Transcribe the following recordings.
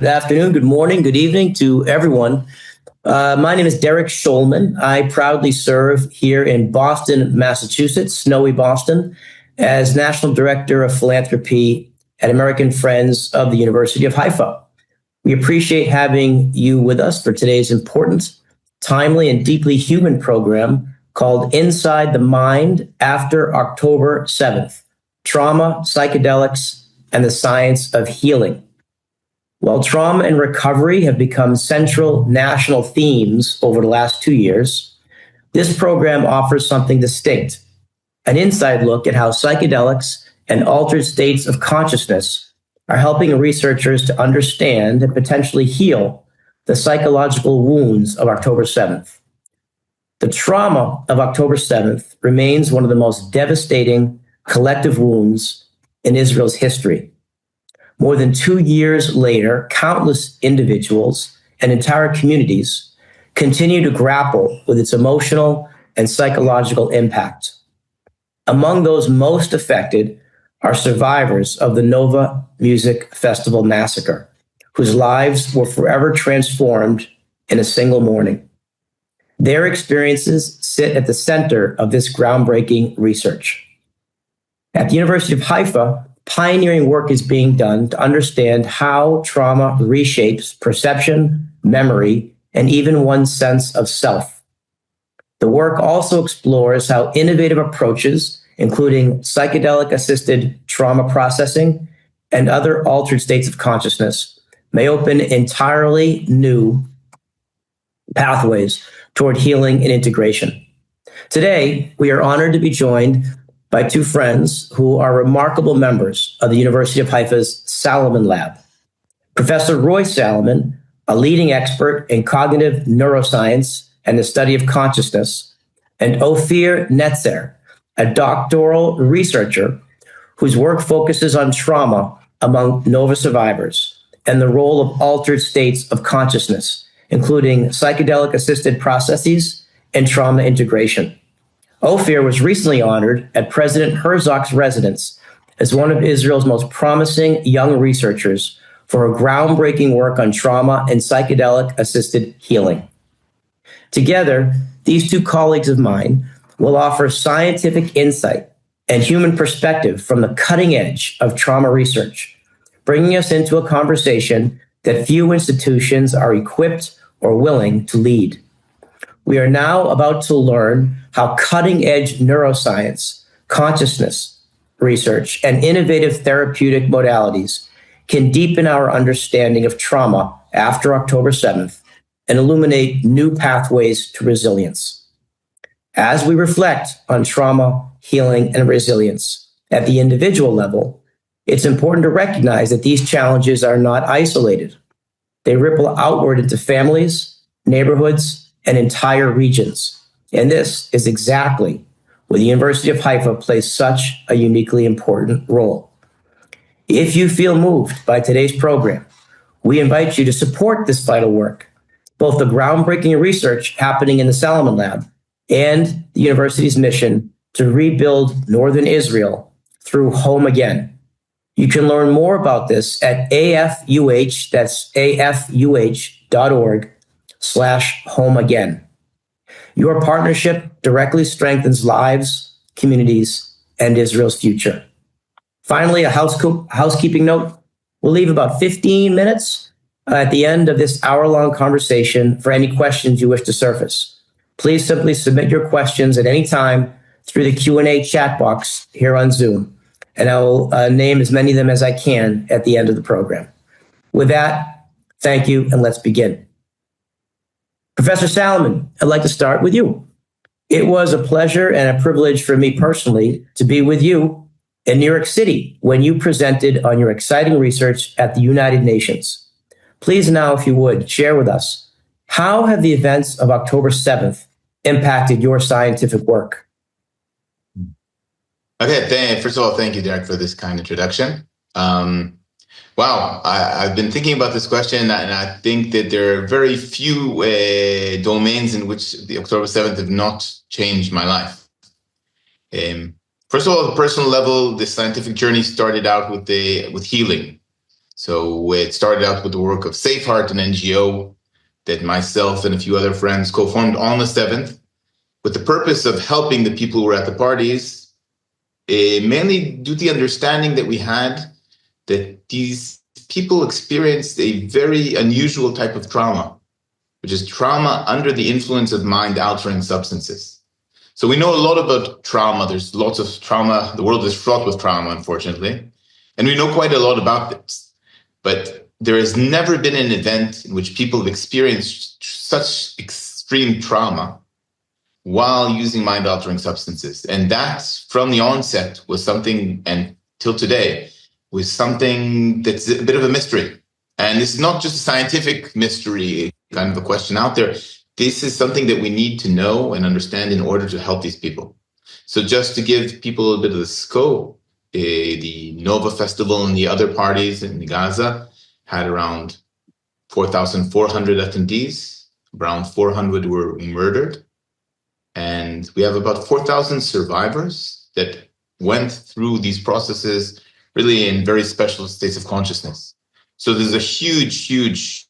Good afternoon, good morning, good evening to everyone. My name is Derek Scholman. I proudly serve here in Boston, Massachusetts, snowy Boston, as National Director of Philanthropy at American Friends of the University of Haifa. We appreciate having you with us for today's important, timely, and deeply human program called Inside the Mind After October 7th, Trauma, Psychedelics, and the Science of Healing. While trauma and recovery have become central national themes over the last 2 years, this program offers something distinct, an inside look at how psychedelics and altered states of consciousness are helping researchers to understand and potentially heal the psychological wounds of October 7th. The trauma of October 7th remains one of the most devastating collective wounds in Israel's history. More than 2 years later, countless individuals and entire communities continue to grapple with its emotional and psychological impact. Among those most affected are survivors of the Nova Music Festival massacre, whose lives were forever transformed in a single morning. Their experiences sit at the center of this groundbreaking research. At the University of Haifa, pioneering work is being done to understand how trauma reshapes perception, memory, and even one's sense of self. The work also explores how innovative approaches, including psychedelic-assisted trauma processing and other altered states of consciousness, may open entirely new pathways toward healing and integration. Today, we are honored to be joined by two friends who are remarkable members of the University of Haifa's Salomon Lab. Professor Roy Salomon, a leading expert in cognitive neuroscience and the study of consciousness, and Ophir Netzer, a doctoral researcher whose work focuses on trauma among Nova survivors and the role of altered states of consciousness, including psychedelic-assisted processes and trauma integration. Ophir was recently honored at President Herzog's residence as one of Israel's most promising young researchers for her groundbreaking work on trauma and psychedelic-assisted healing. Together, these two colleagues of mine will offer scientific insight and human perspective from the cutting edge of trauma research, bringing us into a conversation that few institutions are equipped or willing to lead. We are now about to learn how cutting-edge neuroscience, consciousness research, and innovative therapeutic modalities can deepen our understanding of trauma after October 7th and illuminate new pathways to resilience. As we reflect on trauma, healing, and resilience at the individual level, it's important to recognize that these challenges are not isolated. They ripple outward into families, neighborhoods, and entire regions. And this is exactly where the University of Haifa plays such a uniquely important role. If you feel moved by today's program, we invite you to support this vital work, both the groundbreaking research happening in the Salomon Lab and the university's mission to rebuild Northern Israel through Home Again. You can learn more about this at AFUH, that's AFUH.org/home again. Your partnership directly strengthens lives, communities, and Israel's future. Finally, a housekeeping note. We'll leave about 15 minutes at the end of this hour-long conversation for any questions you wish to surface. Please simply submit your questions at any time through the Q&A chat box here on Zoom, and I will name as many of them as I can at the end of the program. With that, thank you, and let's begin. Professor Salomon, I'd like to start with you. It was a pleasure and a privilege for me personally to be with you in New York City when you presented on your exciting research at the United Nations. Please now, if you would, share with us, how have the events of October 7th impacted your scientific work? Okay, first of all, thank you, Derek, for this kind introduction. Wow, I've been thinking about this question, and I think that there are very few domains in which the October 7th have not changed my life. First of all, at the personal level, the scientific journey started out with healing. So it started out with the work of Safeheart, an NGO that myself and a few other friends co-formed on the 7th, with the purpose of helping the people who were at the parties, mainly due to the understanding that we had that these people experienced a very unusual type of trauma, which is trauma under the influence of mind-altering substances. So we know a lot about trauma. There's lots of trauma. The world is fraught with trauma, unfortunately. And we know quite a lot about this. But there has never been an event in which people have experienced such extreme trauma while using mind-altering substances. And that, from the onset, was something, and till today, was something that's a bit of a mystery. And this is not just a scientific mystery, kind of a question out there. This is something that we need to know and understand in order to help these people. So just to give people a bit of the scope, the Nova Festival and the other parties in Gaza had around 4,400 attendees. Around 400 were murdered. And we have about 4,000 survivors that went through these processes really in very special states of consciousness. So there's a huge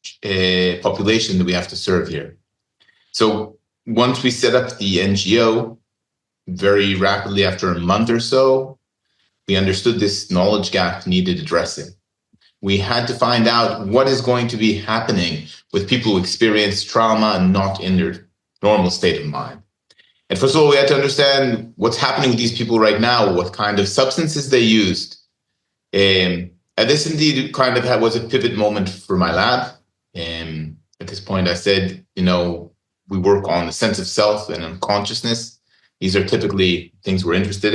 population that we have to serve here. So once we set up the NGO, very rapidly after a month or so, we understood this knowledge gap needed addressing. We had to find out what is going to be happening with people who experience trauma and not in their normal state of mind. And first of all, we had to understand what's happening with these people right now, what kind of substances they used. And this indeed kind of was a pivot moment for my lab. At this point, I said, we work on the sense of self and on consciousness. These are typically things we're interested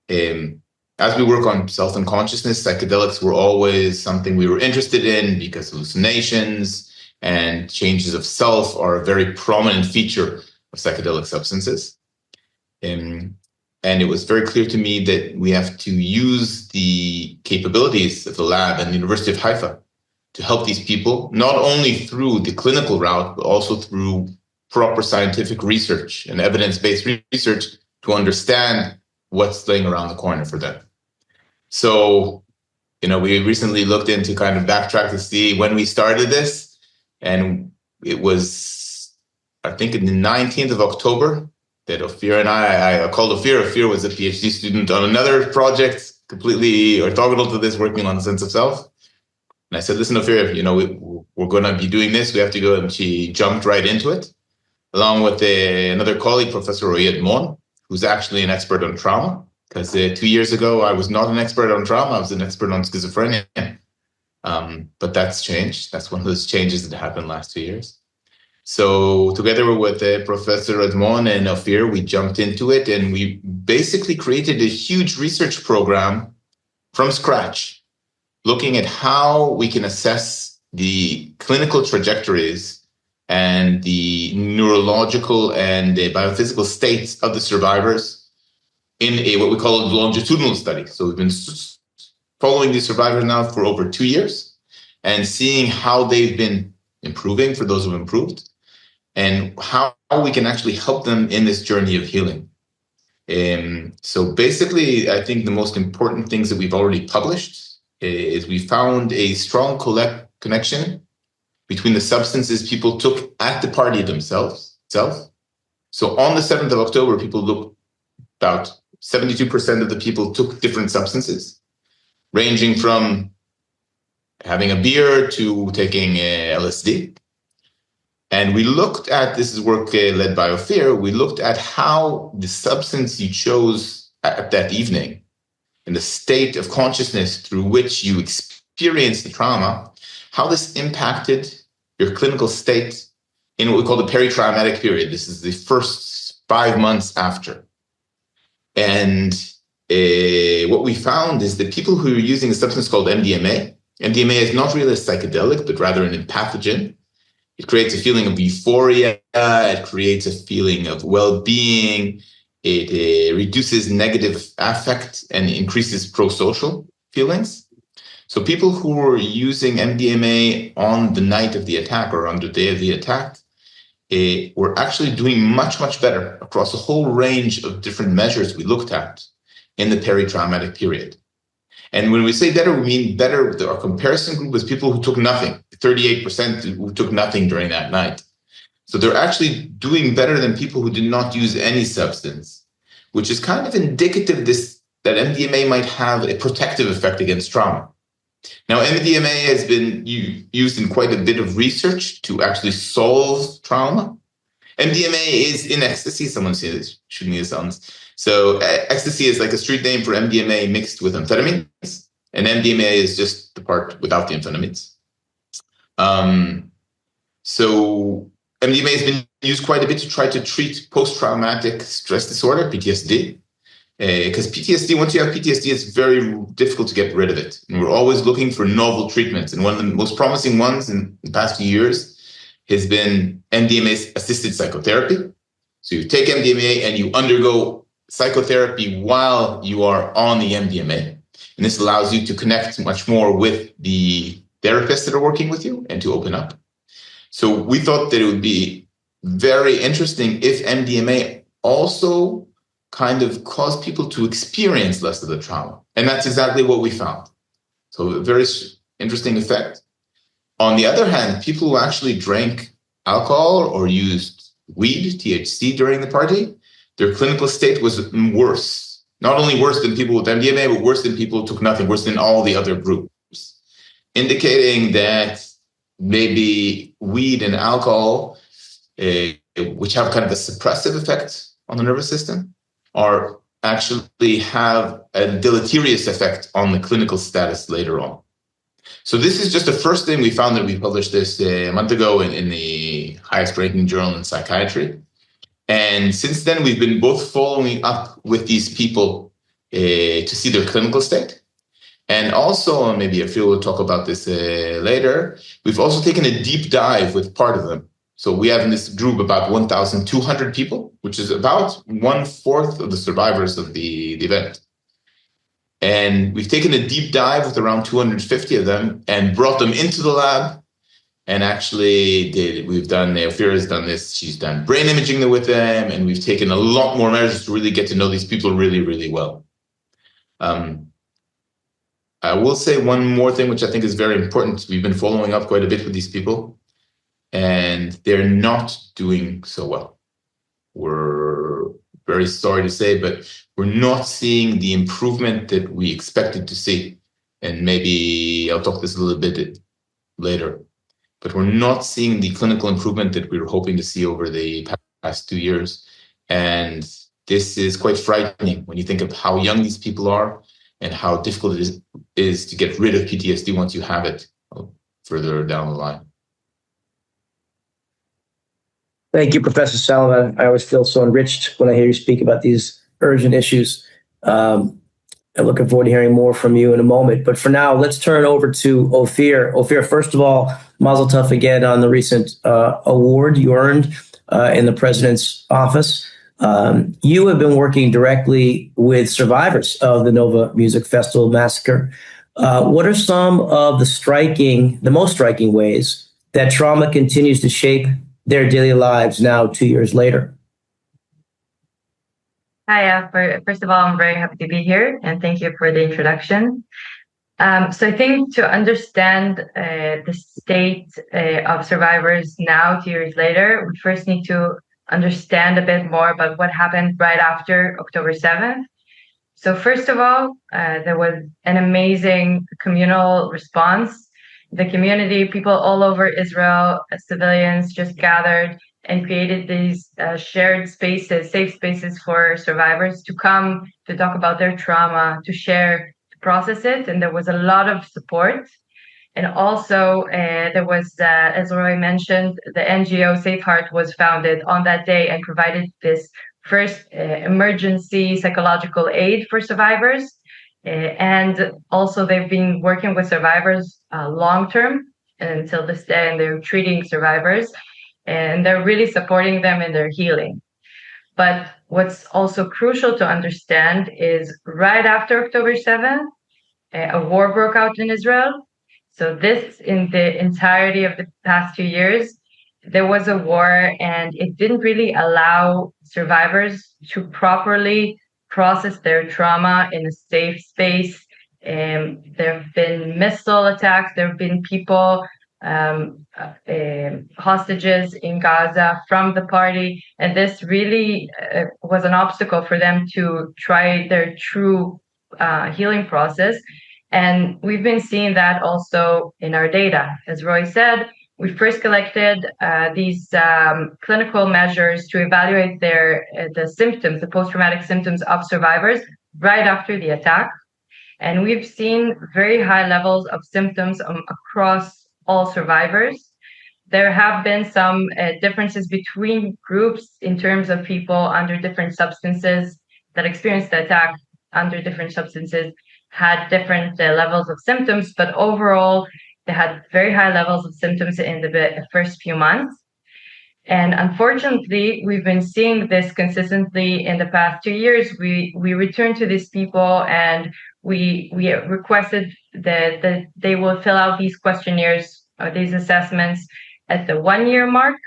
in. As we work on self and consciousness, psychedelics were always something we were interested in because hallucinations and changes of self are a very prominent feature of psychedelic substances. And it was very clear to me that we have to use the capabilities of the lab and the University of Haifa to help these people, not only through the clinical route, but also through proper scientific research and evidence-based research to understand what's laying around the corner for them. So, we recently looked into kind of backtrack to see when we started this, and it was, I think, in the 19th of October that Ophir and I called Ophir. Ophir was a PhD student on another project completely orthogonal to this, working on the sense of self. And I said, listen, Ophir, we're going to be doing this. We have to go. And she jumped right into it, along with another colleague, Professor Roy Mon, who's actually an expert on trauma. Because 2 years ago, I was not an expert on trauma. I was an expert on schizophrenia. But that's changed. That's one of those changes that happened last 2 years. So together with Professor Edmond and Ophir, we jumped into it. And we basically created a huge research program from scratch, looking at how we can assess the clinical trajectories and the neurological and biophysical states of the survivors in what we call a longitudinal study. So we've been following these survivors now for over 2 years and seeing how they've been improving for those who have improved and how we can actually help them in this journey of healing. So basically, I think the most important things that we've already published is we found a strong connection between the substances people took at the party themselves. So on the 7th of October, people looked about 72% of the people took different substances, ranging from having a beer to taking LSD. And we looked at, this is work led by Ophir, we looked at how the substance you chose at that evening and the state of consciousness through which you experienced the trauma, how this impacted your clinical state in what we call the peritraumatic period. This is the first 5 months after. And what we found is that people who are using a substance called MDMA is not really a psychedelic, but rather an empathogen. It creates a feeling of euphoria. It creates a feeling of well-being. It reduces negative affect and increases pro-social feelings. So people who were using MDMA on the night of the attack or on the day of the attack were actually doing much, much better across a whole range of different measures we looked at in the peritraumatic period. And when we say better, we mean better. Our comparison group was people who took nothing, 38% who took nothing during that night. So they're actually doing better than people who did not use any substance, which is kind of indicative that MDMA might have a protective effect against trauma. Now, MDMA has been used in quite a bit of research to actually solve trauma. MDMA is in ecstasy. Someone says, shooting me the sounds. So ecstasy is like a street name for MDMA mixed with amphetamines, and MDMA is just the part without the amphetamines. So MDMA has been used quite a bit to try to treat post-traumatic stress disorder, PTSD. Because PTSD, once you have PTSD, it's very difficult to get rid of it. And we're always looking for novel treatments. And one of the most promising ones in the past few years has been MDMA-assisted psychotherapy. So you take MDMA and you undergo psychotherapy while you are on the MDMA. And this allows you to connect much more with the therapists that are working with you and to open up. So we thought that it would be very interesting if MDMA also kind of caused people to experience less of the trauma. And that's exactly what we found. So a very interesting effect. On the other hand, people who actually drank alcohol or used weed, THC, during the party, their clinical state was worse. Not only worse than people with MDMA, but worse than people who took nothing, worse than all the other groups, indicating that maybe weed and alcohol, which have kind of a suppressive effect on the nervous system, are actually have a deleterious effect on the clinical status later on. So this is just the first thing we found that we published this a month ago in the highest ranking journal in psychiatry. And since then, we've been both following up with these people to see their clinical state. And also, maybe Ophir will talk about this later, we've also taken a deep dive with part of them. So we have in this group about 1,200 people, which is about 1/4 of the survivors of the event. And we've taken a deep dive with around 250 of them and brought them into the lab. And actually, Ophir has done this. She's done brain imaging with them. And we've taken a lot more measures to really get to know these people really, really well. I will say one more thing, which I think is very important. We've been following up quite a bit with these people, and they're not doing so well. We're very sorry to say, but we're not seeing the improvement that we expected to see. And maybe I'll talk this a little bit later, but we're not seeing the clinical improvement that we were hoping to see over the past 2 years. And this is quite frightening when you think of how young these people are and how difficult it is to get rid of PTSD once you have it further down the line. Thank you, Professor Salomon. I always feel so enriched when I hear you speak about these urgent issues. I'm looking forward to hearing more from you in a moment. But for now, let's turn over to Ophir. Ophir, first of all, mazel tov again on the recent award you earned in the president's office. You have been working directly with survivors of the Nova Music Festival massacre. What are some of the most striking ways that trauma continues to shape their daily lives now 2 years later? Hi, first of all, I'm very happy to be here, and thank you for the introduction. So I think to understand the state of survivors now, 2 years later, we first need to understand a bit more about what happened right after October 7th. So first of all, there was an amazing communal response. The community, people all over Israel, civilians just gathered and created these shared spaces, safe spaces for survivors to come to talk about their trauma, to share, to process it. And there was a lot of support. And also there was, as Roy mentioned, the NGO Safe Heart was founded on that day and provided this first emergency psychological aid for survivors. And also they've been working with survivors long-term until this day, and they're treating survivors, and they're really supporting them in their healing. But what's also crucial to understand is right after October 7th, a war broke out in Israel. So this, in the entirety of the past 2 years, there was a war, and it didn't really allow survivors to properly process their trauma in a safe space There have been missile attacks. There have been people, hostages in Gaza from the party. And this really was an obstacle for them to try their true healing process. And we've been seeing that also in our data. As Roy said, we first collected these clinical measures to evaluate the symptoms, the post-traumatic symptoms of survivors right after the attack. And we've seen very high levels of symptoms across all survivors. There have been some differences between groups in terms of people under different substances that experienced the attack under different substances had different levels of symptoms, but overall, they had very high levels of symptoms in the first few months. And unfortunately, we've been seeing this consistently in the past 2 years. We returned to these people and we requested that they will fill out these questionnaires or these assessments at the 1 year mark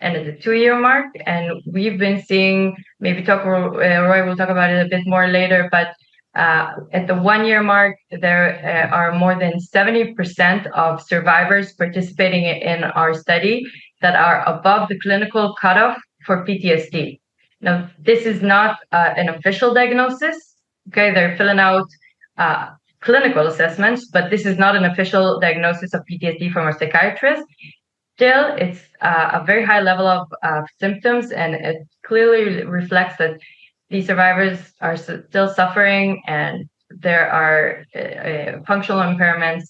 and at the 2 year mark. And we've been seeing, maybe Roy will talk about it a bit more later, but at the 1 year mark, there are more than 70% of survivors participating in our study that are above the clinical cutoff for PTSD. Now, this is not an official diagnosis. Okay, they're filling out clinical assessments, but this is not an official diagnosis of PTSD from a psychiatrist. Still, it's a very high level of symptoms, and it clearly reflects that these survivors are still suffering, and there are functional impairments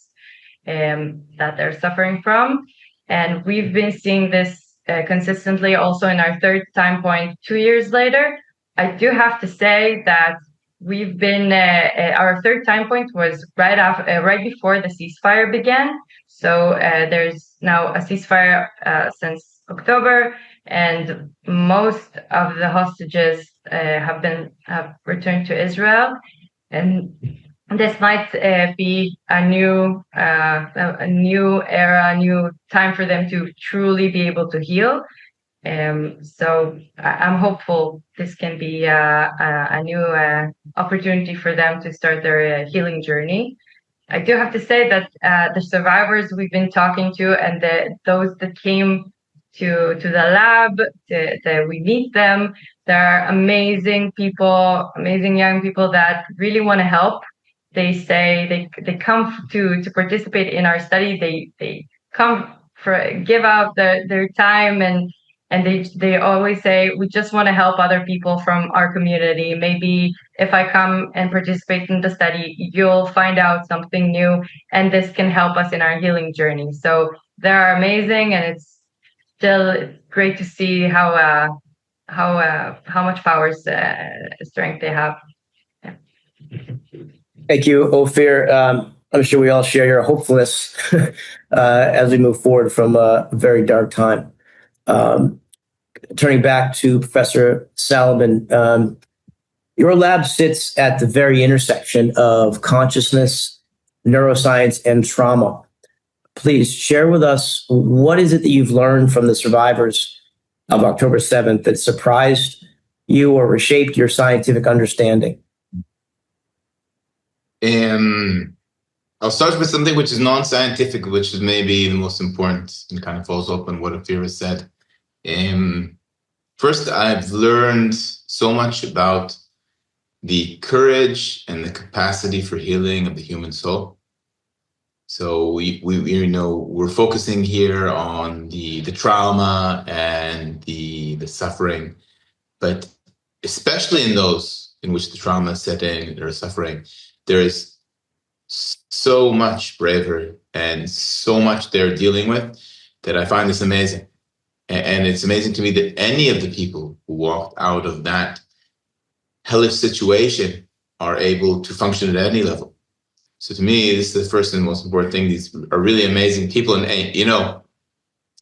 that they're suffering from. And we've been seeing this consistently also in our third time point 2 years later. I do have to say that we've been, our third time point was right before the ceasefire began. So there's now a ceasefire since October, and most of the hostages have returned to Israel, and this might be a new era, a new time for them to truly be able to heal. So I'm hopeful this can be a new opportunity for them to start their healing journey. I do have to say that the survivors we've been talking to and those that came to the lab, that we meet them, they're amazing people, amazing young people that really want to help. They say they come to participate in our study. They come give out their time, and they always say, we just want to help other people from our community. Maybe if I come and participate in the study, you'll find out something new, and this can help us in our healing journey. So they're amazing, and it's still great to see how much power, strength they have. Yeah. Thank you, Ophir. I'm sure we all share your hopefulness as we move forward from a very dark time. Turning back to Professor Salomon, your lab sits at the very intersection of consciousness, neuroscience, and trauma. Please share with us, what is it that you've learned from the survivors of October 7th that surprised you or reshaped your scientific understanding? I'll start with something which is non-scientific, which is maybe the most important and kind of follows up on what Ophir has said. First, I've learned so much about the courage and the capacity for healing of the human soul. So we're focusing here on the trauma and the suffering, but especially in those in which the trauma is set in or suffering, there is so much bravery and so much they're dealing with that I find this amazing. And it's amazing to me that any of the people who walked out of that hellish situation are able to function at any level. So to me, this is the first and most important thing. These are really amazing people. And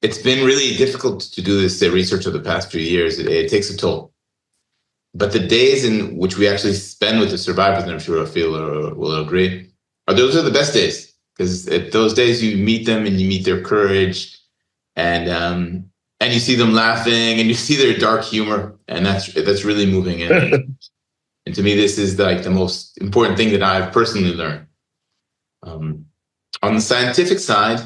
it's been really difficult to do this research over the past few years. It takes a toll. But the days in which we actually spend with the survivors, and I'm sure Ophir will agree, those are the best days. Because at those days you meet them and you meet their courage, and you see them laughing and you see their dark humor, and that's really moving. And to me, this is like the most important thing that I've personally learned On the scientific side,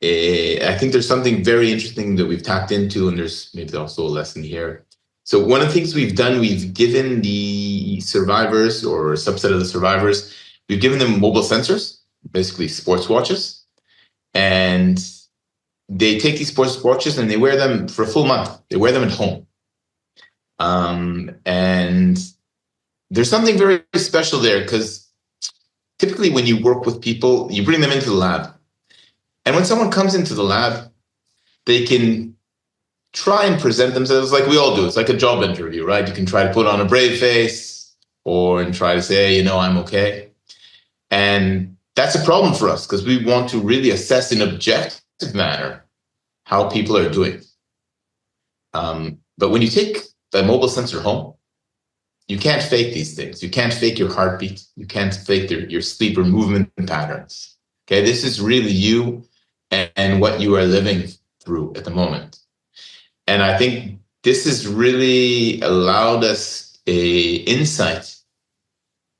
I think there's something very interesting that we've tapped into, and there's maybe also a lesson here. So one of the things we've done, we've given the survivors, or a subset of the survivors, we've given them mobile sensors, basically sports watches, and they take these sports watches and they wear them for a full month. They wear them at home. And there's something very special there, because typically when you work with people, you bring them into the lab. And when someone comes into the lab, they can try and present themselves like we all do. It's like a job interview, right? You can try to put on a brave face and try to say, I'm okay. And that's a problem for us, because we want to really assess in an objective manner how people are doing. But when you take a mobile sensor home, you can't fake these things. You can't fake your heartbeat. You can't fake your sleep or movement patterns. Okay, this is really you and what you are living through at the moment. And I think this has really allowed us a insight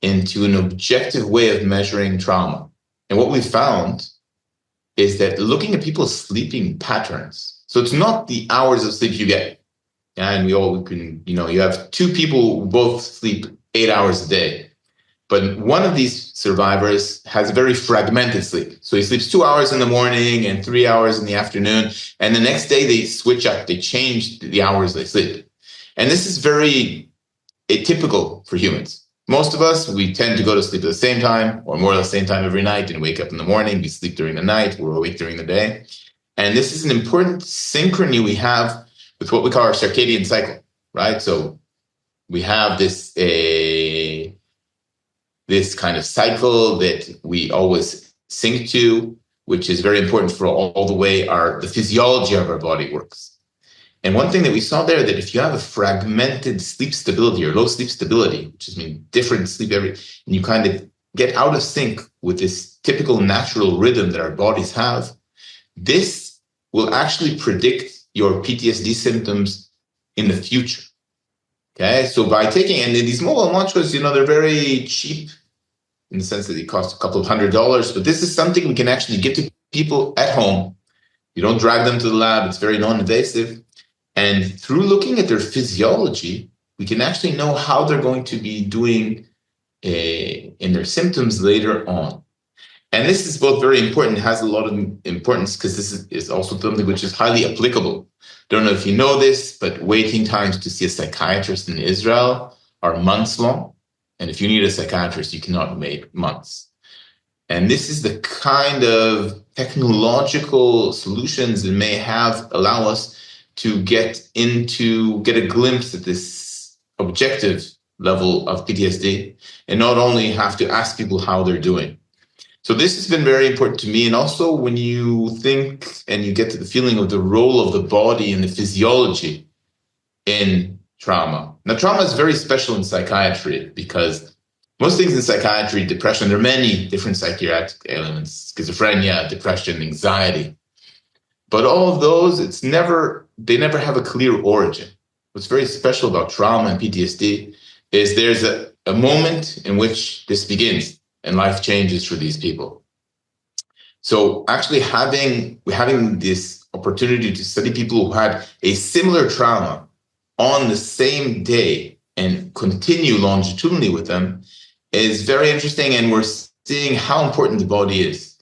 into an objective way of measuring trauma. And what we found is that looking at people's sleeping patterns, so it's not the hours of sleep you get. And we all can, you have two people who both sleep 8 hours a day. But one of these survivors has a very fragmented sleep. So he sleeps 2 hours in the morning and 3 hours in the afternoon. And the next day they switch up, they change the hours they sleep. And this is very atypical for humans. Most of us, we tend to go to sleep at the same time, or more or less the same time every night, and wake up in the morning. We sleep during the night, we're awake during the day. And this is an important synchrony we have with what we call our circadian cycle, right? So we have this kind of cycle that we always sync to, which is very important for all the way the physiology of our body works. And one thing that we saw there, that if you have a fragmented sleep stability or low sleep stability, which is different sleep and you kind of get out of sync with this typical natural rhythm that our bodies have, this will actually predict your PTSD symptoms in the future. Okay, so by taking, and these mobile watches, they're very cheap in the sense that they cost a couple of $100, but this is something we can actually get to people at home. You don't drag them to the lab, it's very non-invasive. And through looking at their physiology, we can actually know how they're going to be doing in their symptoms later on. And this is both very important, has a lot of importance, because this is also something which is highly applicable. Don't know if you know this, but waiting times to see a psychiatrist in Israel are months long. And if you need a psychiatrist, you cannot wait months. And this is the kind of technological solutions that may allow us to get a glimpse at this objective level of PTSD, and not only have to ask people how they're doing. So this has been very important to me. And also when you think and you get to the feeling of the role of the body and the physiology in trauma. Now, trauma is very special in psychiatry, because most things in psychiatry, depression, there are many different psychiatric elements, schizophrenia, depression, anxiety. But all of those, they never have a clear origin. What's very special about trauma and PTSD is there's a moment in which this begins and life changes for these people. So actually having this opportunity to study people who had a similar trauma on the same day and continue longitudinally with them is very interesting, and we're seeing how important the body is.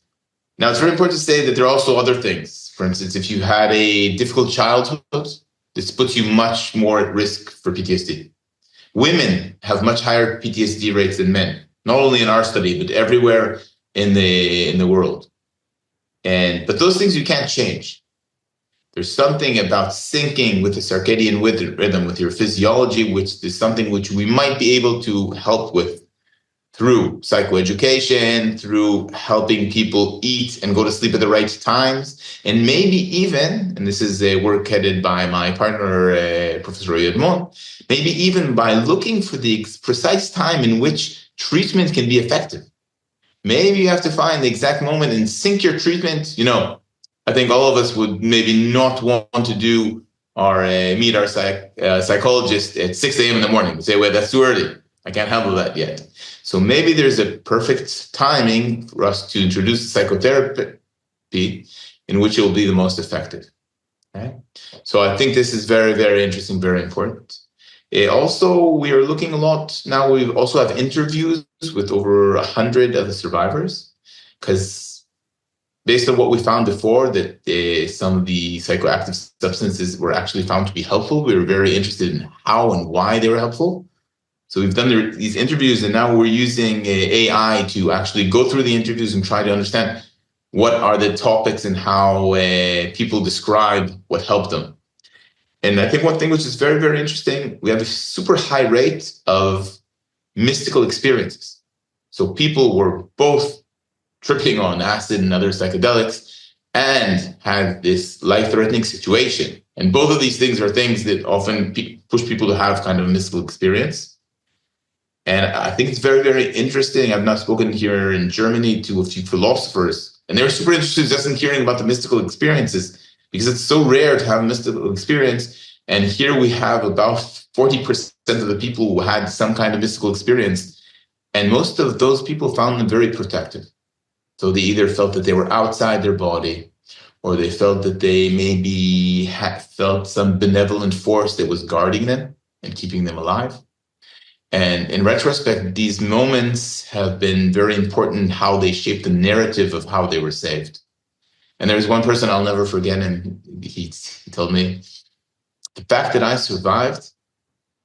Now, it's very important to say that there are also other things. For instance, if you had a difficult childhood, this puts you much more at risk for PTSD. Women have much higher PTSD rates than men, not only in our study, but everywhere in the world. But those things you can't change. There's something about syncing with the circadian rhythm, with your physiology, which is something which we might be able to help with through psychoeducation, through helping people eat and go to sleep at the right times, and maybe even, and this is a work headed by my partner, Professor Edmond, maybe even by looking for the precise time in which treatment can be effective. Maybe you have to find the exact moment and sync your treatment. I think all of us would maybe not want to do meet our psychologist at 6 a.m. in the morning. We say, well, that's too early. I can't handle that yet. So maybe there's a perfect timing for us to introduce psychotherapy in which it will be the most effective. Okay? So I think this is very, very interesting, very important. Also, we are looking a lot now. We also have interviews with over 100 of the survivors, because based on what we found before, that some of the psychoactive substances were actually found to be helpful. We were very interested in how and why they were helpful. So we've done these interviews, and now we're using AI to actually go through the interviews and try to understand what are the topics and how people describe what helped them. And I think one thing which is very, very interesting, we have a super high rate of mystical experiences. So people were both tripping on acid and other psychedelics and had this life-threatening situation. And both of these things are things that often push people to have kind of a mystical experience. And I think it's very, very interesting. I've now spoken here in Germany to a few philosophers, and they're super interested just in hearing about the mystical experiences, because it's so rare to have a mystical experience. And here we have about 40% of the people who had some kind of mystical experience. And most of those people found them very protective. So they either felt that they were outside their body, or they felt that they maybe felt some benevolent force that was guarding them and keeping them alive. And in retrospect, these moments have been very important in how they shaped the narrative of how they were saved. And there's one person I'll never forget, and he told me, the fact that I survived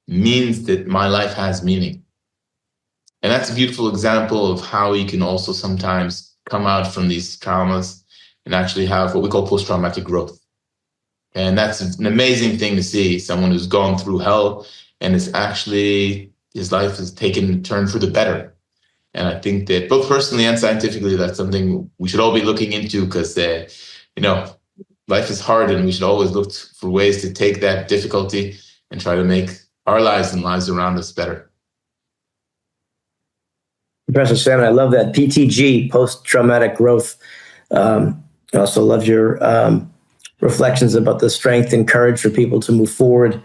means that my life has meaning. And that's a beautiful example of how you can also sometimes come out from these traumas and actually have what we call post-traumatic growth. And that's an amazing thing to see, someone who's gone through hell and is actually, his life has taken a turn for the better. And I think that both personally and scientifically, that's something we should all be looking into, because, life is hard, and we should always look for ways to take that difficulty and try to make our lives and lives around us better. Professor Salmon, I love that PTG, post-traumatic growth. I also love your reflections about the strength and courage for people to move forward.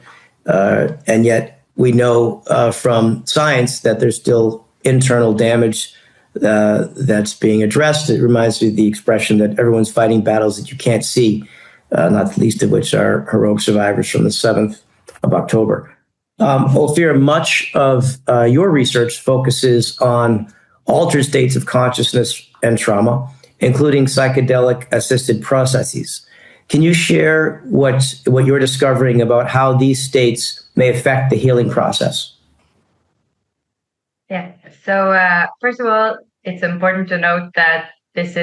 And yet we know from science that there's still internal damage that's being addressed. It reminds me of the expression that everyone's fighting battles that you can't see, not the least of which are heroic survivors from the 7th of October. Ophir, much of your research focuses on altered states of consciousness and trauma, including psychedelic-assisted processes. Can you share what you're discovering about how these states may affect the healing process? Yeah. So first of all, it's important to note that this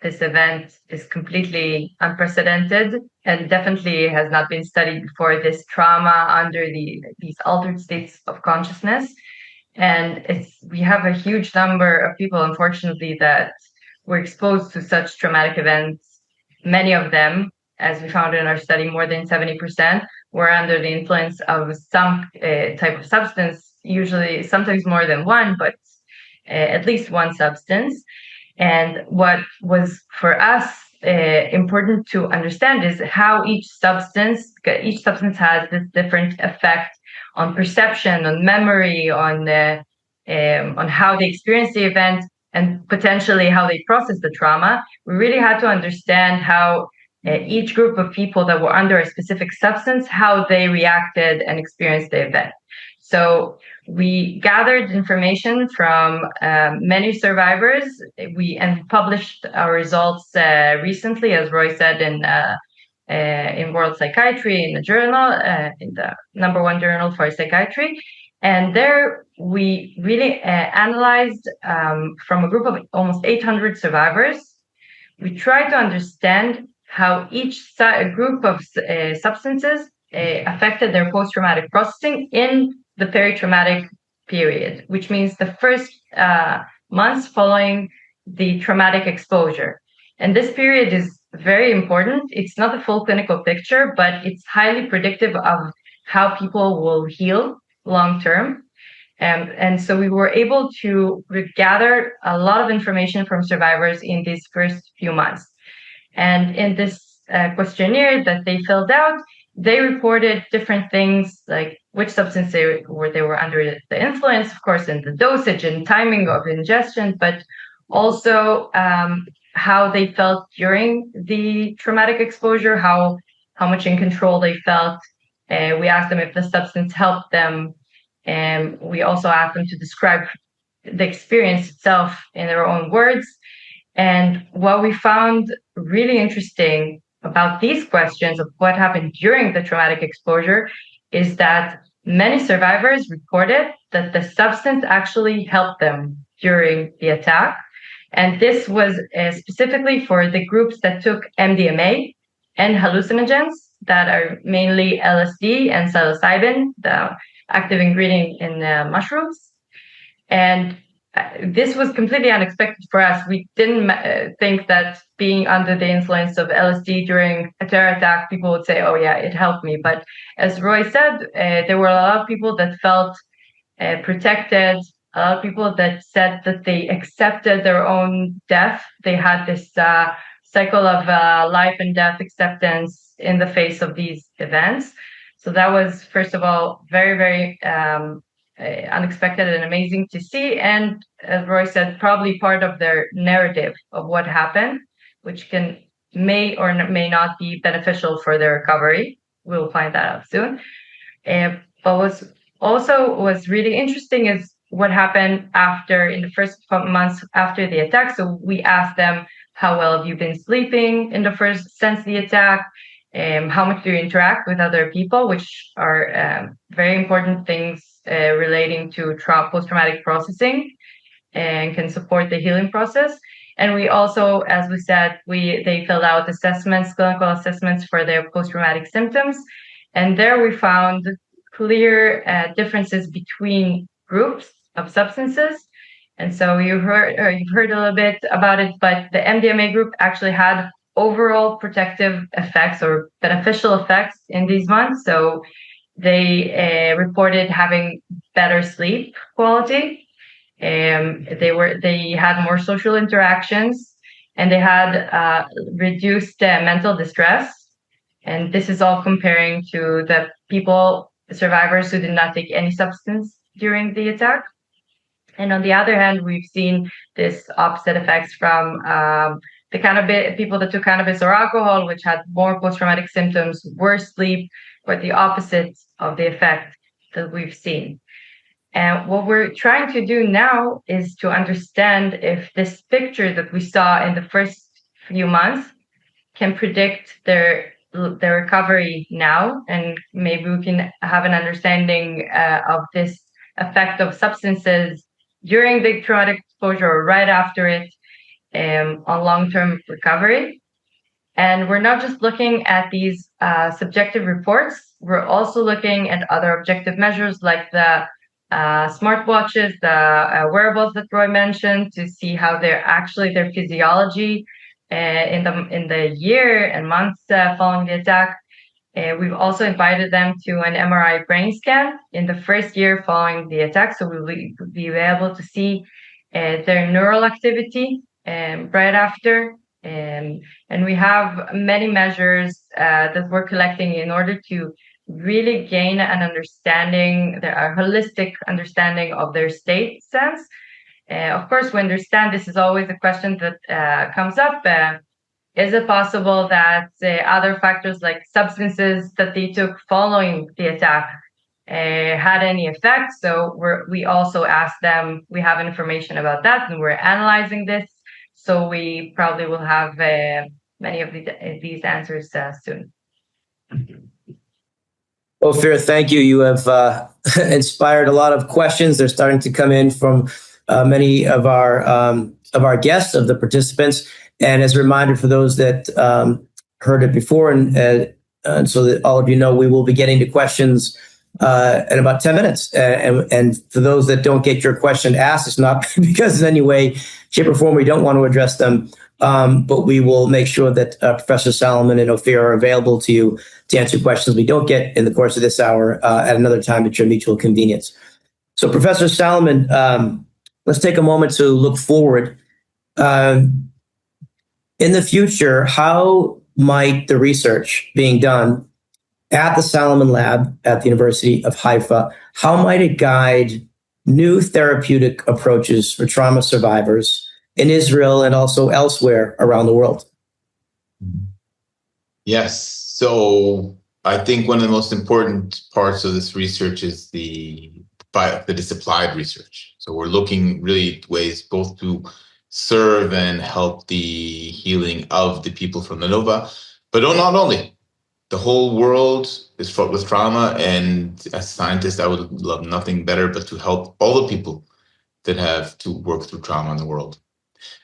event is completely unprecedented and definitely has not been studied before. This trauma under these altered states of consciousness, and we have a huge number of people, unfortunately, that were exposed to such traumatic events. Many of them, as we found in our study, more than 70% were under the influence of some type of substance, usually sometimes more than one, but at least one substance. And what was for us important to understand is how each substance has this different effect on perception, on memory, on how they experience the event, and potentially how they process the trauma. We really had to understand how each group of people that were under a specific substance, how they reacted and experienced the event. So we gathered information from many survivors. We published our results recently, as Roy said, in World Psychiatry, in the journal, in the #1 journal for psychiatry. And there we really analyzed from a group of almost 800 survivors. We tried to understand how each group of substances affected their post-traumatic processing in the peri-traumatic period, which means the first months following the traumatic exposure. And this period is very important. It's not a full clinical picture, but it's highly predictive of how people will heal long-term. And so we were able to gather a lot of information from survivors in these first few months. And in this questionnaire that they filled out, they reported different things like which substance they were under the influence, of course, in the dosage and timing of ingestion, but also how they felt during the traumatic exposure, how much in control they felt. We asked them if the substance helped them, and we also asked them to describe the experience itself in their own words. And what we found really interesting about these questions of what happened during the traumatic exposure is that many survivors reported that the substance actually helped them during the attack. And this was specifically for the groups that took MDMA and hallucinogens that are mainly LSD and psilocybin, the active ingredient in mushrooms. And this was completely unexpected for us. We didn't think that being under the influence of LSD during a terror attack, people would say, oh yeah, it helped me. But as Roy said, there were a lot of people that felt protected, a lot of people that said that they accepted their own death. They had this cycle of life and death acceptance in the face of these events. So that was, first of all, very, very unexpected and amazing to see. And as Roy said, probably part of their narrative of what happened, which may or may not be beneficial for their recovery. We'll find that out soon. But was really interesting is what happened in the first months after the attack. So we asked them, how well have you been sleeping in the first since the attack? How much do you interact with other people, which are very important things relating to post-traumatic processing and can support the healing process. And we also, as we said, they filled out clinical assessments for their post-traumatic symptoms. And there we found clear differences between groups of substances. And so you've heard a little bit about it, but the MDMA group actually had overall protective effects or beneficial effects in these months. So they reported having better sleep quality. They had more social interactions, and they had reduced mental distress. And this is all comparing to the survivors who did not take any substance during the attack. And on the other hand, we've seen this opposite effects from the people that took cannabis or alcohol, which had more post-traumatic symptoms, worse sleep, but the opposite of the effect that we've seen. And what we're trying to do now is to understand if this picture that we saw in the first few months can predict their recovery now, and maybe we can have an understanding of this effect of substances during the traumatic exposure or right after it on long-term recovery. And we're not just looking at these subjective reports, we're also looking at other objective measures like the smartwatches, the wearables that Roy mentioned, to see how their physiology in the year and months following the attack. We've also invited them to an MRI brain scan in the first year following the attack, so we'll be able to see their neural activity right after. And we have many measures that we're collecting in order to really gain an understanding, a holistic understanding of their state sense. Of course, we understand this is always a question that comes up. Is it possible that other factors like substances that they took following the attack had any effect? So we also asked them, we have information about that, and we're analyzing this. So we probably will have many of these answers soon. Ophir, thank you. You have inspired a lot of questions. They're starting to come in from many of our guests, of the participants. And as a reminder for those that heard it before, and so that all of you know, we will be getting to questions in about 10 minutes. And for those that don't get your question asked, it's not because in any way, shape, or form we don't want to address them, but we will make sure that Professor Salomon and Ophir are available to you to answer questions we don't get in the course of this hour at another time at your mutual convenience. So Professor Salomon, let's take a moment to look forward. In the future, how might the research being done at the Salomon Lab at the University of Haifa, how might it guide new therapeutic approaches for trauma survivors in Israel and also elsewhere around the world? Yes. So I think one of the most important parts of this research is that it's applied research. So we're looking really at ways both to serve and help the healing of the people from the Nova, but not only. The whole world is fraught with trauma, and as a scientist, I would love nothing better but to help all the people that have to work through trauma in the world.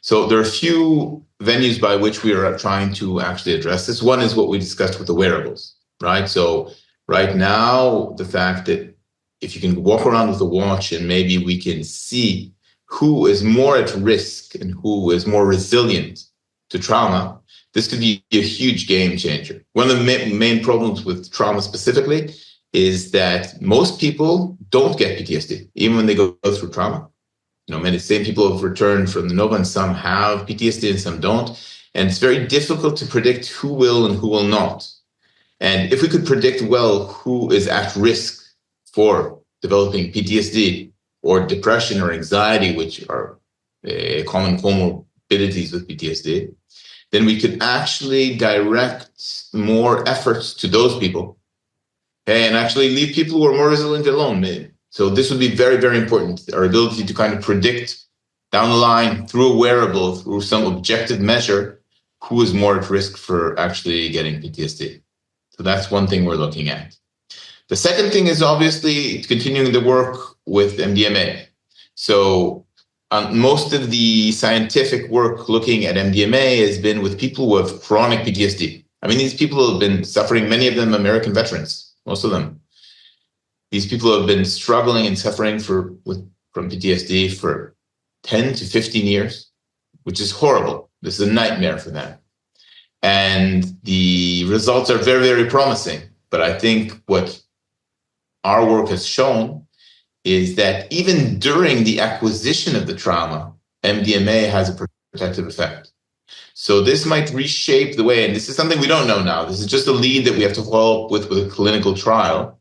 So there are a few venues by which we are trying to actually address this. One is what we discussed with the wearables, right? So right now, the fact that if you can walk around with a watch and maybe we can see who is more at risk and who is more resilient to trauma, this could be a huge game changer. One of the main problems with trauma specifically is that most people don't get PTSD, even when they go through trauma. Many same people have returned from the Nova, and some have PTSD and some don't. And it's very difficult to predict who will and who will not. And if we could predict well who is at risk for developing PTSD or depression or anxiety, which are common comorbidities with PTSD, then we could actually direct more efforts to those people and actually leave people who are more resilient alone. So this would be very, very important, our ability to kind of predict down the line through a wearable, through some objective measure, who is more at risk for actually getting PTSD. So that's one thing we're looking at. The second thing is obviously continuing the work with MDMA. So most of the scientific work looking at MDMA has been with people who have chronic PTSD. I mean, these people have been suffering, many of them American veterans, most of them. These people have been struggling and suffering from PTSD for 10 to 15 years, which is horrible. This is a nightmare for them. And the results are very, very promising. But I think what our work has shown is that even during the acquisition of the trauma, MDMA has a protective effect. So this might reshape the way, and this is something we don't know now. This is just a lead that we have to follow up with a clinical trial,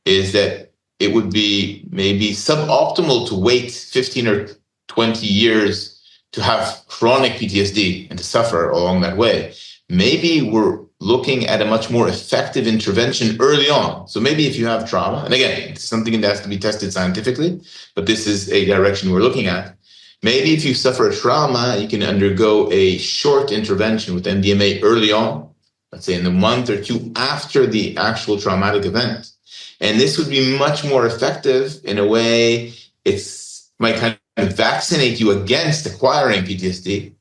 is that it would be maybe suboptimal to wait 15 or 20 years to have chronic PTSD and to suffer along that way. Maybe we're looking at a much more effective intervention early on. So maybe if you have trauma, and again, it's something that has to be tested scientifically, but this is a direction we're looking at. Maybe if you suffer a trauma, you can undergo a short intervention with MDMA early on, let's say in the month or two after the actual traumatic event. And this would be much more effective in a way. It's might kind of vaccinate you against acquiring PTSD,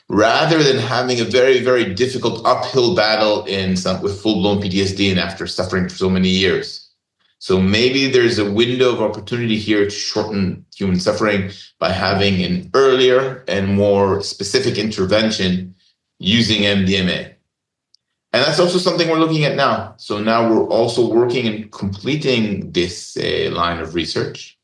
rather than having a very, very difficult uphill battle with full-blown PTSD and after suffering for so many years. So maybe there's a window of opportunity here to shorten human suffering by having an earlier and more specific intervention using MDMA. And that's also something we're looking at now. So now we're also working and completing this line of research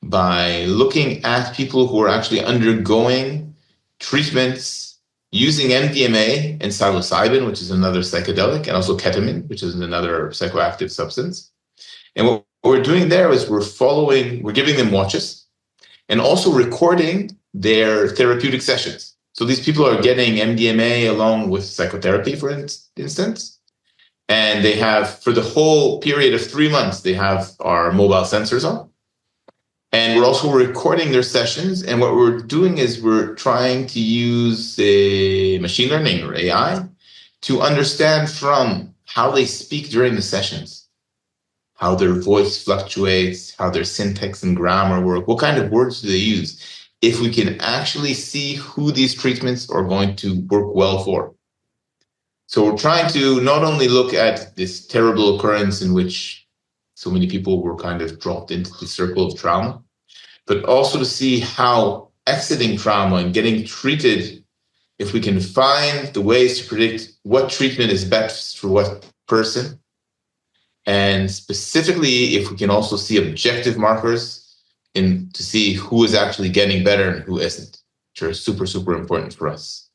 by looking at people who are actually undergoing treatments using MDMA and psilocybin, which is another psychedelic, and also ketamine, which is another psychoactive substance. And what we're doing there is we're giving them watches and also recording their therapeutic sessions. So these people are getting MDMA along with psychotherapy, for instance, and they have, for the whole period of 3 months, they have our mobile sensors on. And we're also recording their sessions. And what we're doing is we're trying to use machine learning or AI to understand from how they speak during the sessions, how their voice fluctuates, how their syntax and grammar work, what kind of words do they use, if we can actually see who these treatments are going to work well for. So we're trying to not only look at this terrible occurrence in which so many people were kind of dropped into the circle of trauma, but also to see how exiting trauma and getting treated, if we can find the ways to predict what treatment is best for what person, and specifically if we can also see objective markers to see who is actually getting better and who isn't, which are super, super important for us.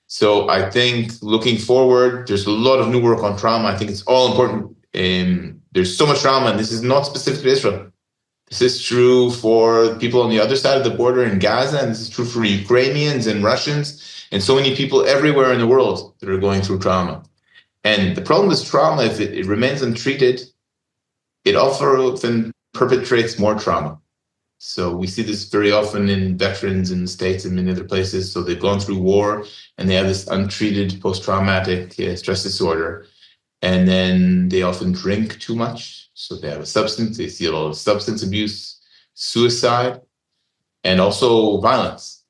So I think looking forward, there's a lot of new work on trauma. I think it's all important. there's so much trauma, and this is not specific to Israel. This is true for people on the other side of the border in Gaza, and this is true for Ukrainians and Russians and so many people everywhere in the world that are going through trauma. And the problem is trauma, if it remains untreated, it often perpetrates more trauma. So we see this very often in veterans in the States and many other places. So they've gone through war and they have this untreated post-traumatic stress disorder. And then they often drink too much. So they have a substance, they see a lot of substance abuse, suicide, and also violence.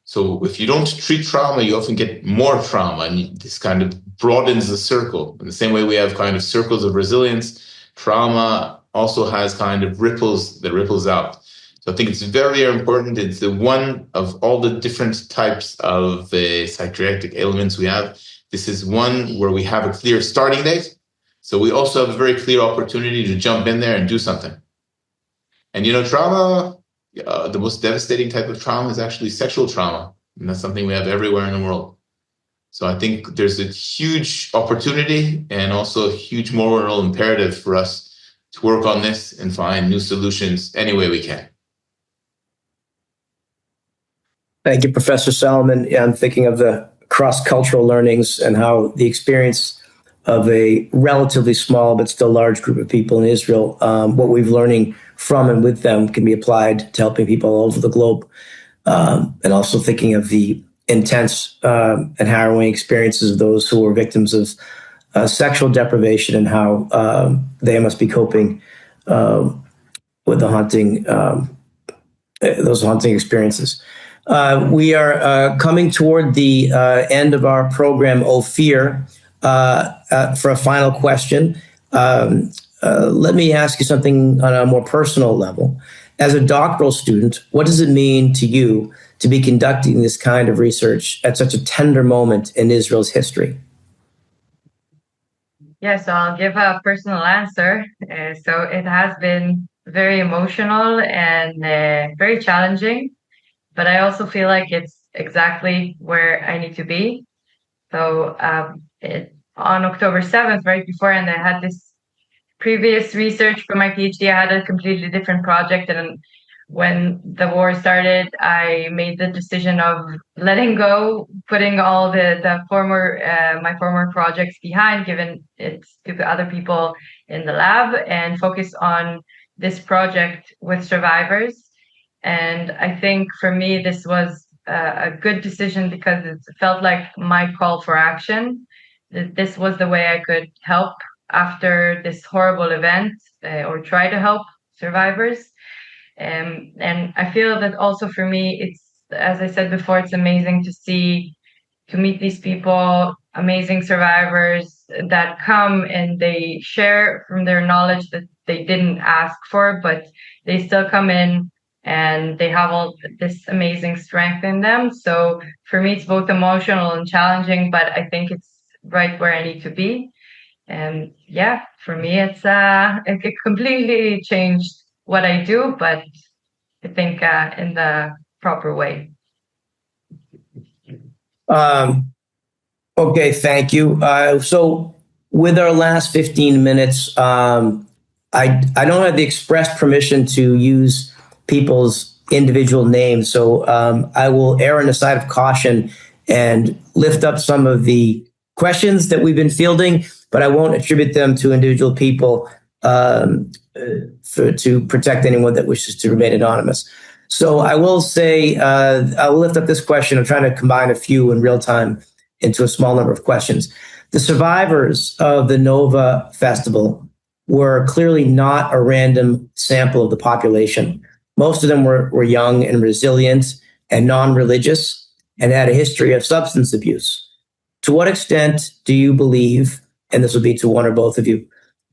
So if you don't treat trauma, you often get more trauma, and this kind of broadens the circle. In the same way we have kind of circles of resilience, trauma also has kind of ripples out. So I think it's very important. It's the one of all the different types of psychiatric ailments we have. This is one where we have a clear starting date. So we also have a very clear opportunity to jump in there and do something. And, trauma, the most devastating type of trauma is actually sexual trauma. And that's something we have everywhere in the world. So I think there's a huge opportunity and also a huge moral imperative for us to work on this and find new solutions any way we can. Thank you, Professor Salomon. I'm thinking of the cross-cultural learnings and how the experience of a relatively small but still large group of people in Israel, what we've learning from and with them can be applied to helping people all over the globe. And also thinking of the intense and harrowing experiences of those who were victims of sexual deprivation and how they must be coping with those haunting experiences. We are coming toward the end of our program, Ophir, for a final question. Let me ask you something on a more personal level. As a doctoral student, what does it mean to you to be conducting this kind of research at such a tender moment in Israel's history? Yes, I'll give a personal answer. So it has been very emotional and very challenging, but I also feel like it's exactly where I need to be. So on October 7th, right beforehand, I had this previous research for my PhD. I had a completely different project, and when the war started, I made the decision of letting go, putting all the former my former projects behind, given it's to other people in the lab, and focus on this project with survivors. And I think for me, this was a good decision because it felt like my call for action. This was the way I could help after this horrible event, or try to help survivors. And I feel that also for me, it's, as I said before, it's amazing to meet these people, amazing survivors that come and they share from their knowledge that they didn't ask for, but they still come in and they have all this amazing strength in them. So for me, it's both emotional and challenging, but I think it's right where I need to be. And yeah, for me, it completely changed what I do, but I think in the proper way. Okay, thank you. So with our last 15 minutes, I don't have the express permission to use people's individual names. So I will err on the side of caution and lift up some of the questions that we've been fielding, but I won't attribute them to individual people to protect anyone that wishes to remain anonymous. So I will say, I'll lift up this question. I'm trying to combine a few in real time into a small number of questions. The survivors of the Nova Festival were clearly not a random sample of the population. Most of them were young and resilient and non-religious and had a history of substance abuse. To what extent do you believe, and this will be to one or both of you,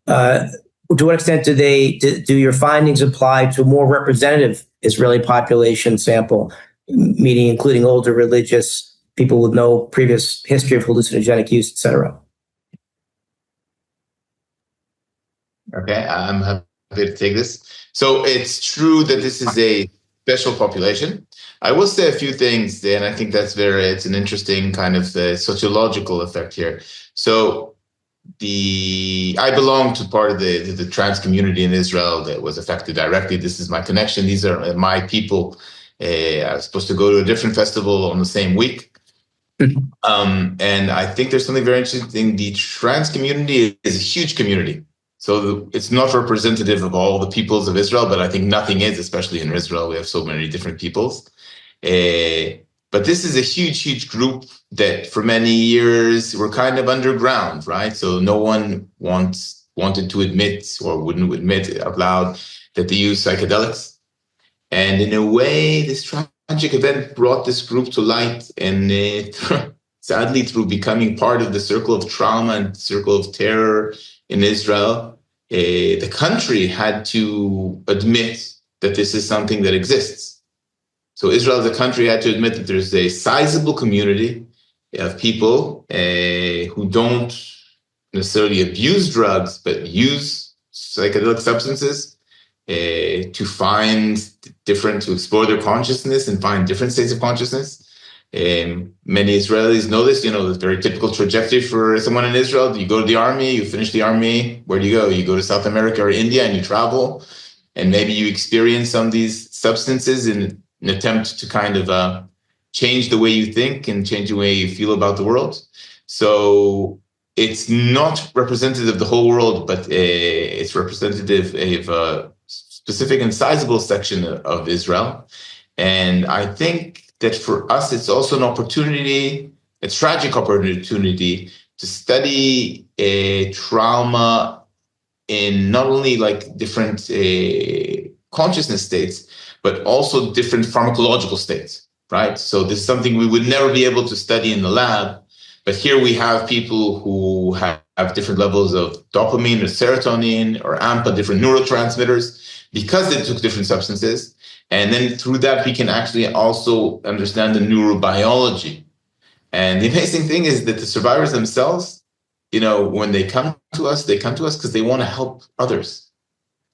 to what extent do your findings apply to a more representative Israeli population sample, meaning including older religious people with no previous history of hallucinogenic use, et cetera? Okay, I'm happy to take this. So it's true that this is a special population. I will say a few things, and I think it's an interesting kind of sociological effect here. So I belong to part of the trans community in Israel that was affected directly. This is my connection. These are my people. I was supposed to go to a different festival on the same week. And I think there's something very interesting. The trans community is a huge community. So it's not representative of all the peoples of Israel, but I think nothing is, especially in Israel. We have so many different peoples. But this is a huge, huge group that for many years were kind of underground, right? So no one wanted to admit or wouldn't admit out loud that they use psychedelics. And in a way, this tragic event brought this group to light, and sadly, through becoming part of the circle of trauma and circle of terror in Israel, the country had to admit that this is something that exists. So Israel as a country had to admit that there's a sizable community of people who don't necessarily abuse drugs, but use psychedelic substances to to explore their consciousness and find different states of consciousness. Many Israelis know this, the very typical trajectory for someone in Israel. You go to the army, you finish the army, where do you go? You go to South America or India and you travel, and maybe you experience some of these substances in an attempt to kind of change the way you think and change the way you feel about the world. So it's not representative of the whole world, but it's representative of a specific and sizable section of Israel. And I think that for us, it's also an opportunity, a tragic opportunity to study trauma in not only like different consciousness states, but also different pharmacological states, right? So this is something we would never be able to study in the lab. But here we have people who have different levels of dopamine or serotonin or AMPA, different neurotransmitters, because they took different substances. And then through that, we can actually also understand the neurobiology. And the amazing thing is that the survivors themselves, when they come to us because they want to help others.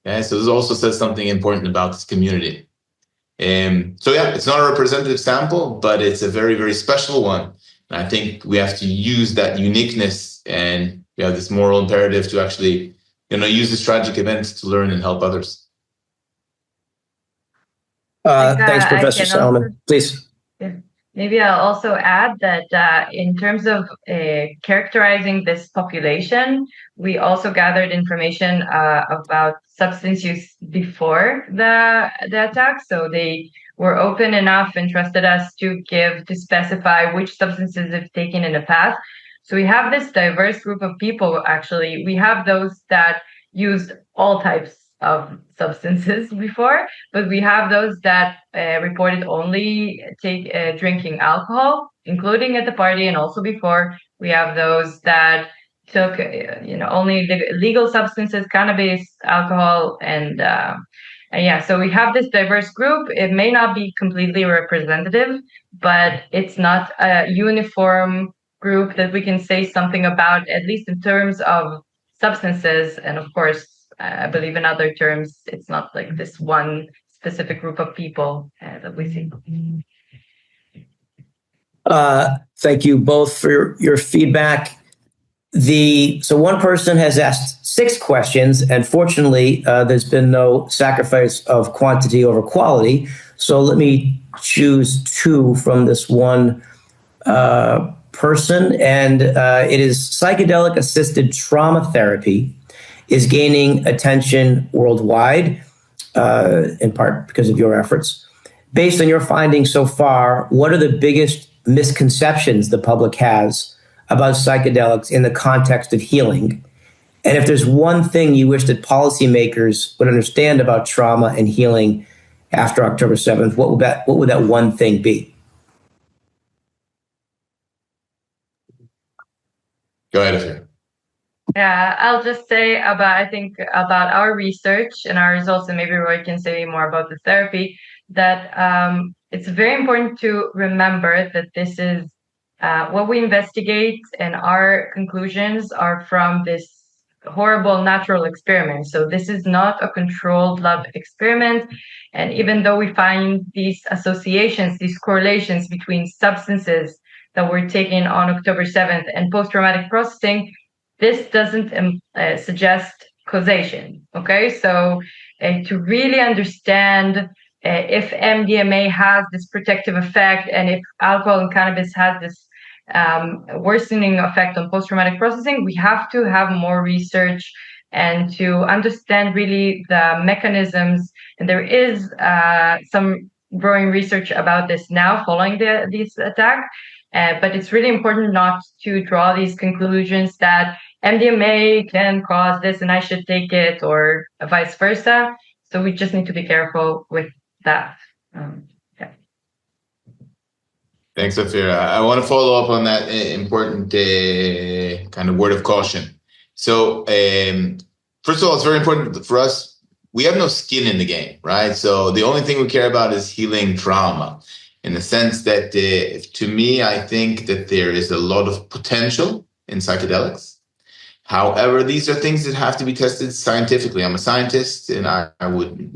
Okay? So this also says something important about this community. So yeah, it's not a representative sample, but it's a very, very special one. And I think we have to use that uniqueness and this moral imperative to actually, use this tragic event to learn and help others. Thanks, Professor Salomon. Please. Yeah. Maybe I'll also add that in terms of characterizing this population, we also gathered information about substance use before the attack. So they were open enough and trusted us to specify which substances they've taken in the past. So we have this diverse group of people, actually. We have those that used all types of substances before, but we have those that reported only drinking alcohol, including at the party and also before. We have those that took only legal substances, cannabis, alcohol, and yeah, so we have this diverse group. It may not be completely representative, but it's not a uniform group that we can say something about, at least in terms of substances. And of course, I believe in other terms, it's not like this one specific group of people that we see. Thank you both for your feedback. So one person has asked 6 questions, and fortunately, there's been no sacrifice of quantity over quality. So let me choose 2 from this one person, and it is psychedelic-assisted trauma therapy is gaining attention worldwide, in part because of your efforts. Based on your findings so far, what are the biggest misconceptions the public has about psychedelics in the context of healing? And if there's one thing you wish that policymakers would understand about trauma and healing after October 7th, what would that one thing be? Go ahead, Ophir. Yeah, I'll just say about our research and our results, and maybe Roy can say more about the therapy, that it's very important to remember that this is what we investigate, and our conclusions are from this horrible natural experiment. So this is not a controlled lab experiment. And even though we find these associations, these correlations between substances that were taken on October 7th and post-traumatic processing, this doesn't suggest causation. Okay, so to really understand if MDMA has this protective effect, and if alcohol and cannabis has this worsening effect on post-traumatic processing, we have to have more research and to understand really the mechanisms. And there is some growing research about this now following this attack. But it's really important not to draw these conclusions that MDMA can cause this and I should take it, or vice versa. So we just need to be careful with that. Yeah. Thanks, Ophir. I want to follow up on that important kind of word of caution. So, first of all, it's very important for us. We have no skin in the game, right? So the only thing we care about is healing trauma, in the sense that, to me, I think that there is a lot of potential in psychedelics. However, these are things that have to be tested scientifically. I'm a scientist, and I would,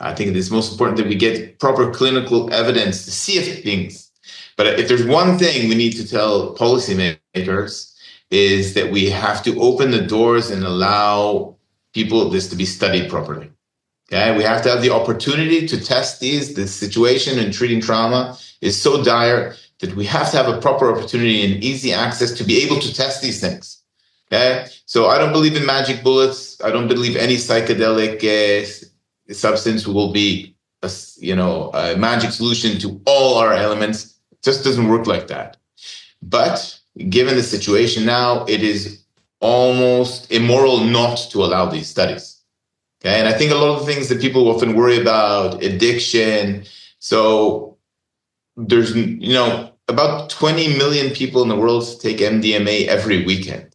I think it is most important that we get proper clinical evidence to see if things. But if there's one thing we need to tell policymakers, is that we have to open the doors and allow this to be studied properly. Okay, we have to have the opportunity to test these. The situation in treating trauma is so dire that we have to have a proper opportunity and easy access to be able to test these things. Okay, so I don't believe in magic bullets. I don't believe any psychedelic substance will be a magic solution to all our elements. It just doesn't work like that. But given the situation now, it is almost immoral not to allow these studies. Okay, and I think a lot of the things that people often worry about, addiction. So there's, about 20 million people in the world take MDMA every weekend.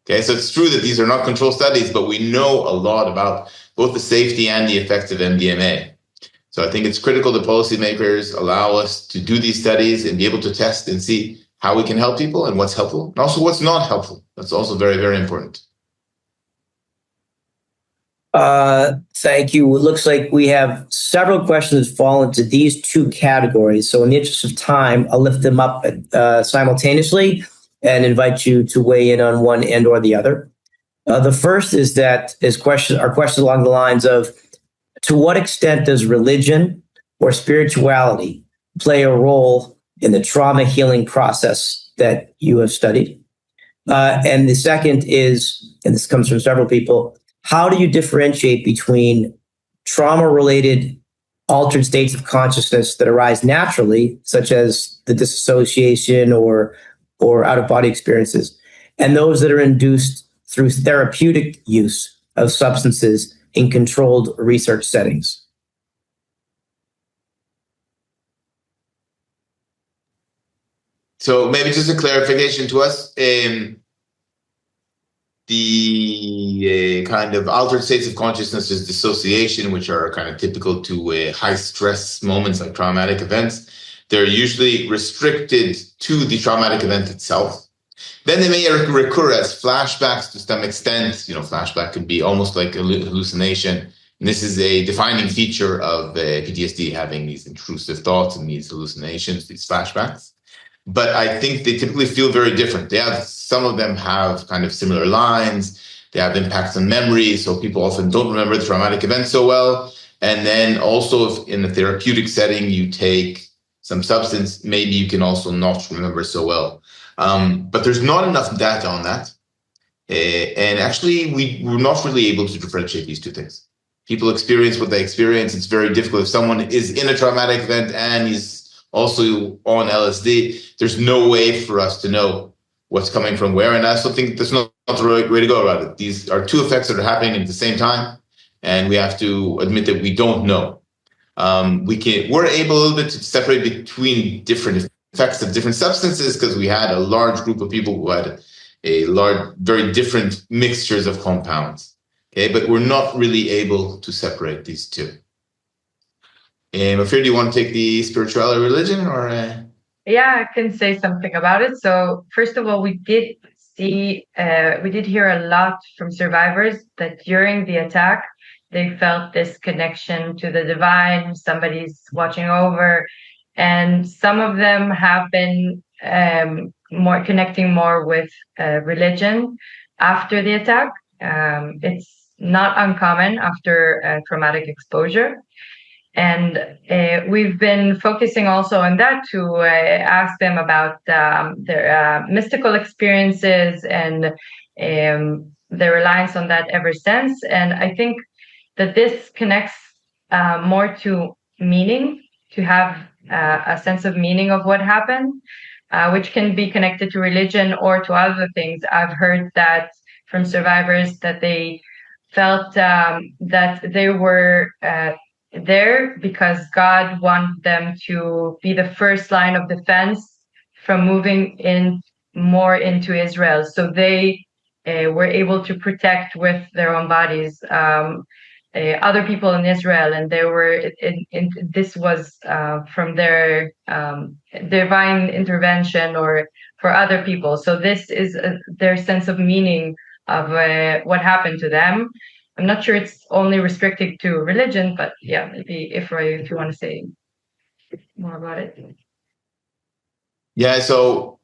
Okay, so it's true that these are not controlled studies, but we know a lot about both the safety and the effects of MDMA. So I think it's critical that policymakers allow us to do these studies and be able to test and see how we can help people and what's helpful, and also what's not helpful. That's also very, very important. Thank you. It looks like we have several questions that fall into these two categories. So in the interest of time, I'll lift them up simultaneously and invite you to weigh in on one end or the other. The first are questions along the lines of, to what extent does religion or spirituality play a role in the trauma healing process that you have studied? And the second is, and this comes from several people, how do you differentiate between trauma-related altered states of consciousness that arise naturally, such as the disassociation or out-of-body experiences, and those that are induced through therapeutic use of substances in controlled research settings? So maybe just a clarification to us. The kind of altered states of consciousness is dissociation, which are kind of typical to high stress moments like traumatic events. They're usually restricted to the traumatic event itself. Then they may recur as flashbacks to some extent. Flashback could be almost like a hallucination. And this is a defining feature of PTSD, having these intrusive thoughts and these hallucinations, these flashbacks. But I think they typically feel very different. Some of them have kind of similar lines. They have impacts on memory, so people often don't remember the traumatic event so well. And then also, if in a therapeutic setting you take some substance, maybe you can also not remember so well. But there's not enough data on that. And actually, we're not really able to differentiate these two things. People experience what they experience. It's very difficult. If someone is in a traumatic event and he's also on LSD, there's no way for us to know what's coming from where. And I also think that's not the right way to go about it. These are two effects that are happening at the same time, and we have to admit that we don't know. We're able a little bit to separate between different effects of different substances because we had a large group of people who had very different mixtures of compounds. Okay, but we're not really able to separate these two. Ophir, do you want to take the spirituality religion or? Yeah, I can say something about it. So first of all, we did hear a lot from survivors that during the attack, they felt this connection to the divine, somebody's watching over. And some of them have been connecting more with religion after the attack. It's not uncommon after traumatic exposure. And we've been focusing also on that to ask them about their mystical experiences and their reliance on that ever since. And I think that this connects more to meaning, to have a sense of meaning of what happened, which can be connected to religion or to other things. I've heard that from survivors that they felt that they were there because God wanted them to be the first line of defense from moving in more into Israel. So they were able to protect with their own bodies other people in Israel, and they were. This was from their divine intervention or for other people. So this is their sense of meaning of what happened to them. I'm not sure it's only restricted to religion, but yeah, maybe if you want to say more about it. Yeah, so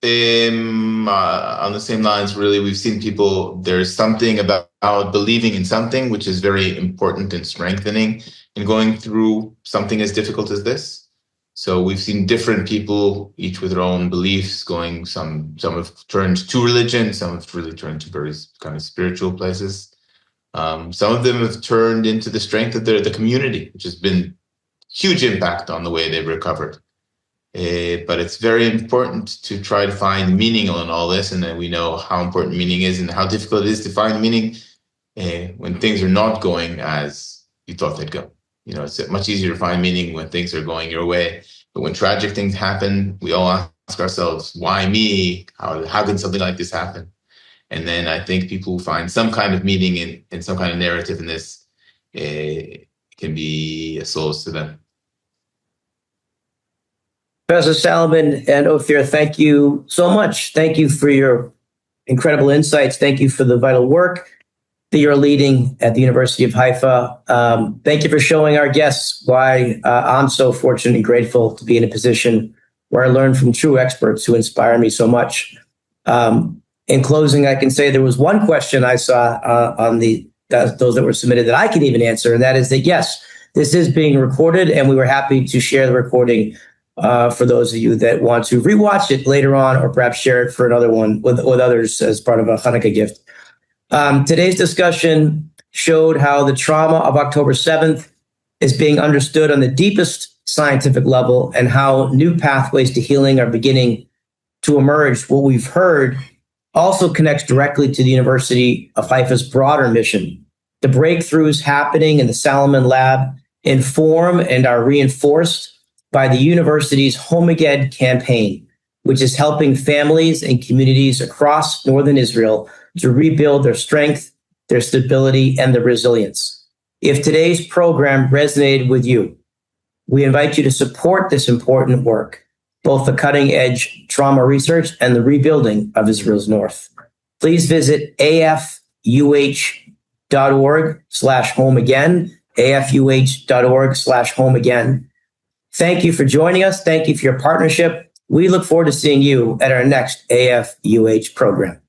on the same lines, really, we've seen people, there's something about believing in something which is very important and strengthening in going through something as difficult as this. So we've seen different people, each with their own beliefs, going, some have turned to religion, some have really turned to very kind of spiritual places. Some of them have turned into the strength of the community, which has been huge impact on the way they've recovered. But it's very important to try to find meaning in all this, and then we know how important meaning is and how difficult it is to find meaning when things are not going as you thought they'd go. You know, it's much easier to find meaning when things are going your way. But when tragic things happen, we all ask ourselves, why me? How can something like this happen? And then I think people who find some kind of meaning in some kind of narrative in this can be a solace to them. Professor Salomon and Ophir, thank you so much. Thank you for your incredible insights. Thank you for the vital work that you're leading at the University of Haifa. Thank you for showing our guests why I'm so fortunate and grateful to be in a position where I learn from true experts who inspire me so much. In closing, I can say there was one question I saw on those that were submitted that I can even answer, and that is that, yes, this is being recorded, and we were happy to share the recording for those of you that want to rewatch it later on or perhaps share it for another one with others as part of a Hanukkah gift. Today's discussion showed how the trauma of October 7th is being understood on the deepest scientific level and how new pathways to healing are beginning to emerge. What we've heard also connects directly to the University of Haifa's broader mission. The breakthroughs happening in the Salomon Lab inform and are reinforced by the university's Home Again campaign, which is helping families and communities across northern Israel to rebuild their strength, their stability, and their resilience. If today's program resonated with you, we invite you to support this important work, both the cutting-edge trauma research and the rebuilding of Israel's North. Please visit AFUH.org/homeagain, AFUH.org/homeagain. Thank you for joining us. Thank you for your partnership. We look forward to seeing you at our next AFUH program.